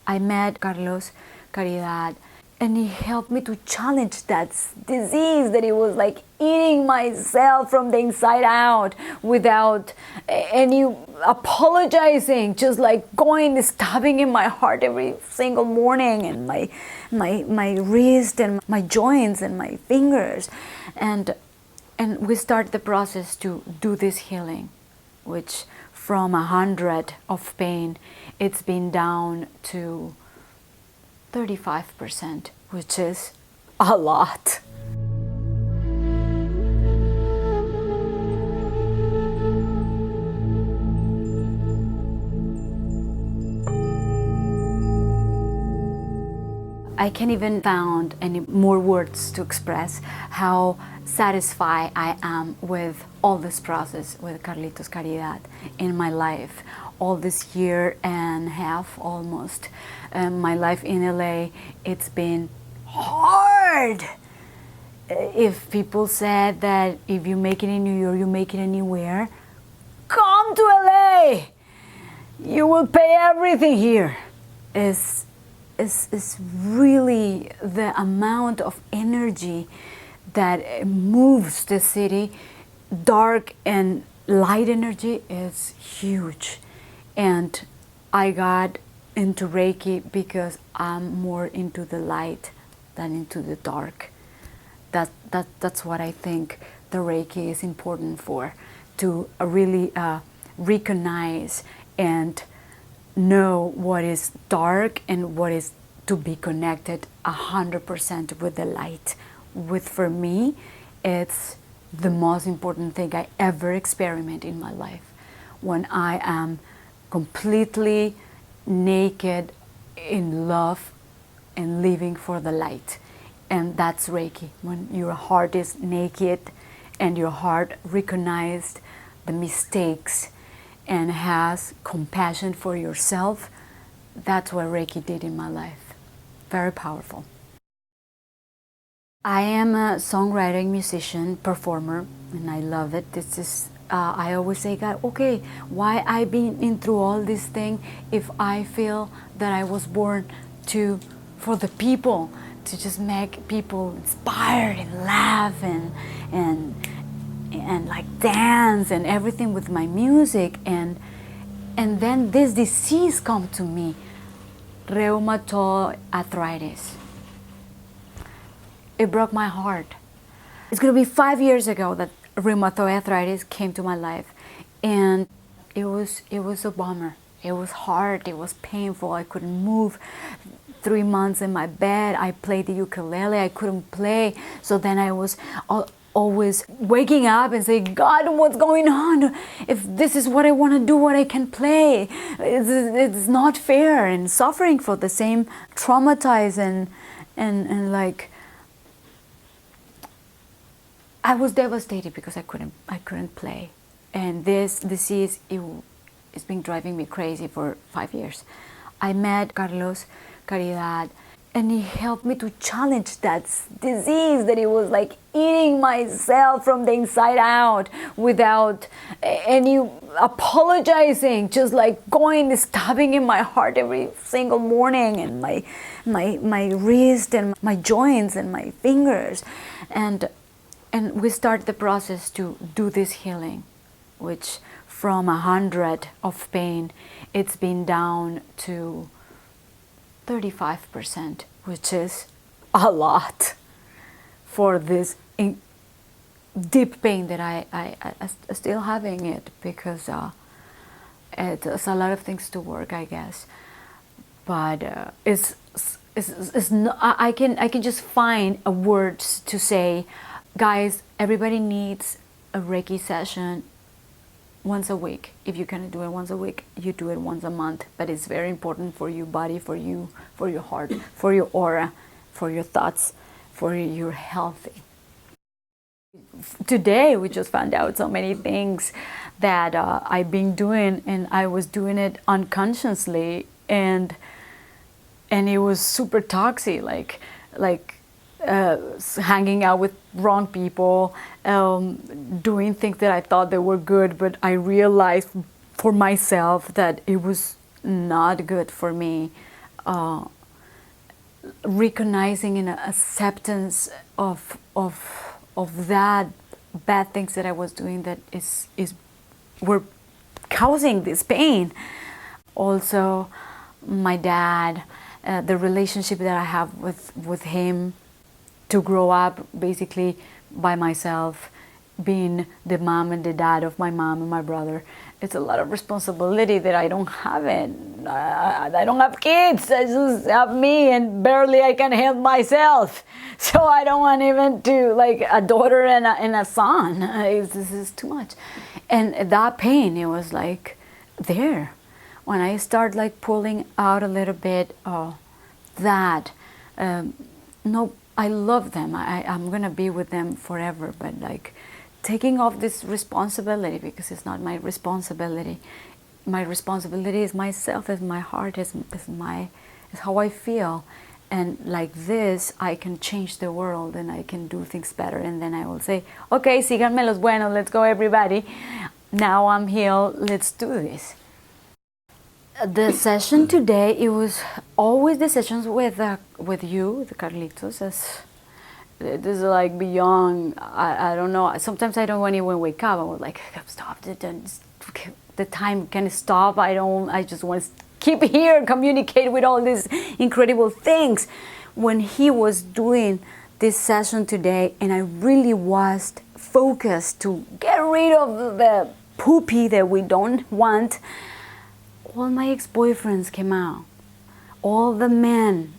I met Caridad, and he helped me to challenge that disease that it was like eating myself from the inside out without any apologizing, just like going, stabbing in my heart every single morning, and my wrist and my joints and my fingers. And we start the process to do this healing, which from 100 of pain, it's been down to 35%, which is a lot. I can't even find any more words to express how satisfied I am with all this process with Caridad in my life. All this year and a half almost, my life in LA, it's been hard. If people said that if you make it in New York, you make it anywhere, come to LA. You will pay everything here. It's really the amount of energy that moves the city. Dark and light energy is huge. And I got into Reiki because I'm more into the light than into the dark. That's what I think the Reiki is important for, to really recognize and know what is dark and what is to be connected 100% with the light. For me, it's the most important thing I ever experiment in my life. When I am completely naked in love and living for the light. And that's Reiki. When your heart is naked and your heart recognized the mistakes and has compassion for yourself, that's what Reiki did in my life. Very powerful. I am a songwriting, musician, performer, and I love it. This is, I always say, God, okay, why I've been through all this thing if I feel that I was born for the people, to just make people inspired and laugh and like dance and everything with my music, and then this disease come to me, Rheumatoid Arthritis. It broke my heart. It's going to be 5 years ago that rheumatoid arthritis came to my life, and it was a bummer. It was hard. It was painful. I couldn't move. 3 months in my bed. I played the ukulele. I couldn't play. So then I was always waking up and saying, God, what's going on? If this is what I want to do, what I can play, it's not fair. And suffering for the same, traumatized and like, I was devastated because I couldn't play. And this disease, it's been driving me crazy for 5 years. I met Caridad, and he helped me to challenge that disease that it was like eating myself from the inside out without any apologizing, just like going, stabbing in my heart every single morning, and my wrist and my joints and my fingers. And we start the process to do this healing, which from 100 of pain, it's been down to 35%, which is a lot for this deep pain that I still having it, because it's a lot of things to work, I guess. But it's not, I can just find words to say, guys, everybody needs a Reiki session once a week. If you can do it once a week, you do it once a month. But it's very important for your body, for you, for your heart, for your aura, for your thoughts, for your health. Today, we just found out so many things that I've been doing, and I was doing it unconsciously, and it was super toxic, like hanging out with wrong people, doing things that I thought they were good, but I realized for myself that it was not good for me. recognizing an acceptance of that bad things that I was doing that were causing this pain. Also, my dad, the relationship that I have with him, to grow up basically by myself, being the mom and the dad of my mom and my brother. It's a lot of responsibility that I don't have it. I don't have kids. I just have me, and barely I can help myself. So I don't want even to, like, a daughter and a son. This is too much. And that pain, it was like there. When I start like pulling out a little bit of that, no, I love them. I'm gonna be with them forever. But like, taking off this responsibility, because it's not my responsibility. My responsibility is myself, is my heart, is how I feel. And like this, I can change the world and I can do things better. And then I will say, okay, síganme los buenos, let's go everybody. Now I'm healed, let's do this. The session today, it was always the sessions with you, the Carlitos, as this is like beyond, I don't know, sometimes I don't even wake up. I was like, stop, the time can stop. I just want to keep here and communicate with all these incredible things. When he was doing this session today, and I really was focused to get rid of the poopy that we don't want, all my ex-boyfriends came out. All the men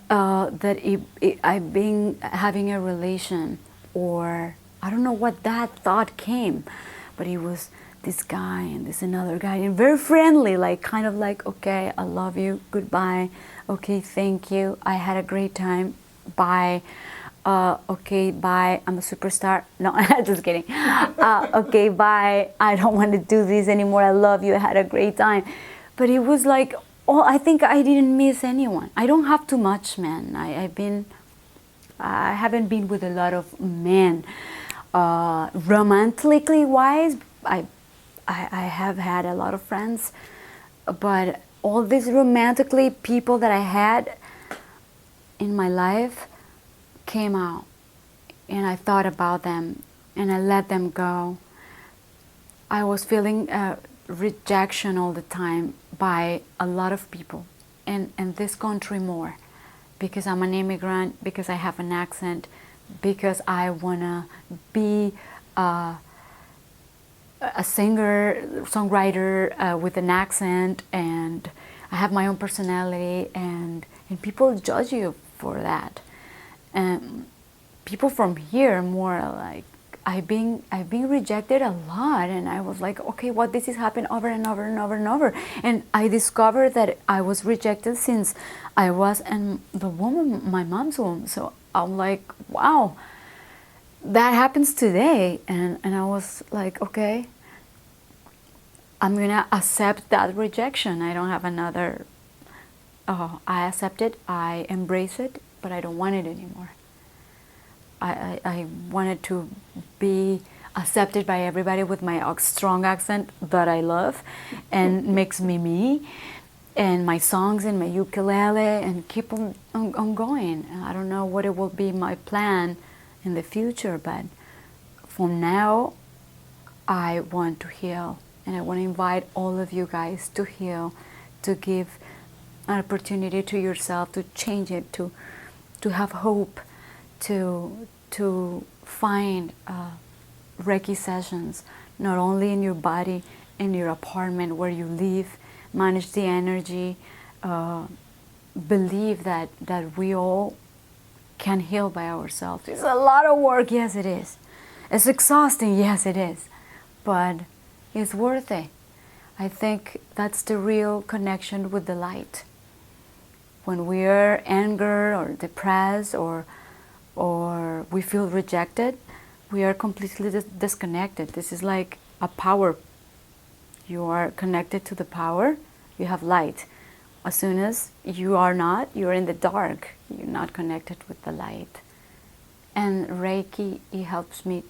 that I've been having a relation, or I don't know what that thought came, but it was this guy and this another guy, and very friendly, like kind of like, okay, I love you, goodbye, okay, thank you, I had a great time, bye, okay, bye, I'm a superstar, no, just kidding, okay, bye, I don't want to do this anymore, I love you, I had a great time. But it was like, oh, I think I didn't miss anyone. I don't have too much, man. I haven't been with a lot of men. Romantically wise, I have had a lot of friends, but all these romantically people that I had in my life came out, and I thought about them, and I let them go. I was feeling rejection all the time by a lot of people, and this country more, because I'm an immigrant, because I have an accent, because I wanna be a singer, songwriter with an accent, and I have my own personality, and people judge you for that. And people from here more like, I've been rejected a lot, and I was like, okay, what, this is happening over and over and over and over. And I discovered that I was rejected since I was in the womb, my mom's womb. So I'm like, wow, that happens today. And I was like, okay, I'm gonna accept that rejection. I don't have another, I accept it, I embrace it, but I don't want it anymore. I wanted to be accepted by everybody with my strong accent that I love and makes me me, and my songs and my ukulele, and keep on going. I don't know what it will be my plan in the future, but for now, I want to heal, and I want to invite all of you guys to heal, to give an opportunity to yourself to change it, to have hope, to find Reiki sessions, not only in your body, in your apartment where you live, manage the energy, believe that we all can heal by ourselves. It's a lot of work, yes it is. It's exhausting, yes it is, but it's worth it. I think that's the real connection with the light. When we are angry or depressed or we feel rejected, we are completely disconnected. This is like a power. You are connected to the power, you have light. As soon as you are not, you're in the dark. You're not connected with the light. And Reiki, it helps me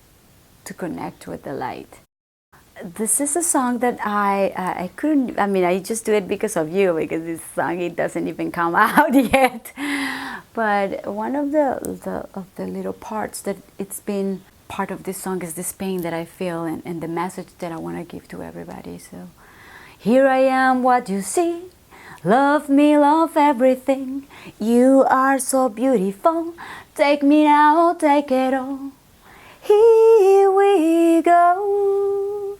to connect with the light. this is a song that I couldn't, I mean, I just do it because of you, because this song, it doesn't even come out yet. But one of the little parts that it's been part of this song is this pain that I feel, and the message that I want to give to everybody. So here I am, what you see. Love me, love everything. You are so beautiful. Take me now, take it all. Here we go.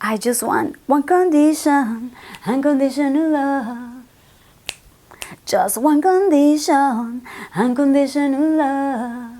I just want one condition, unconditional love. Just one condition, unconditional love.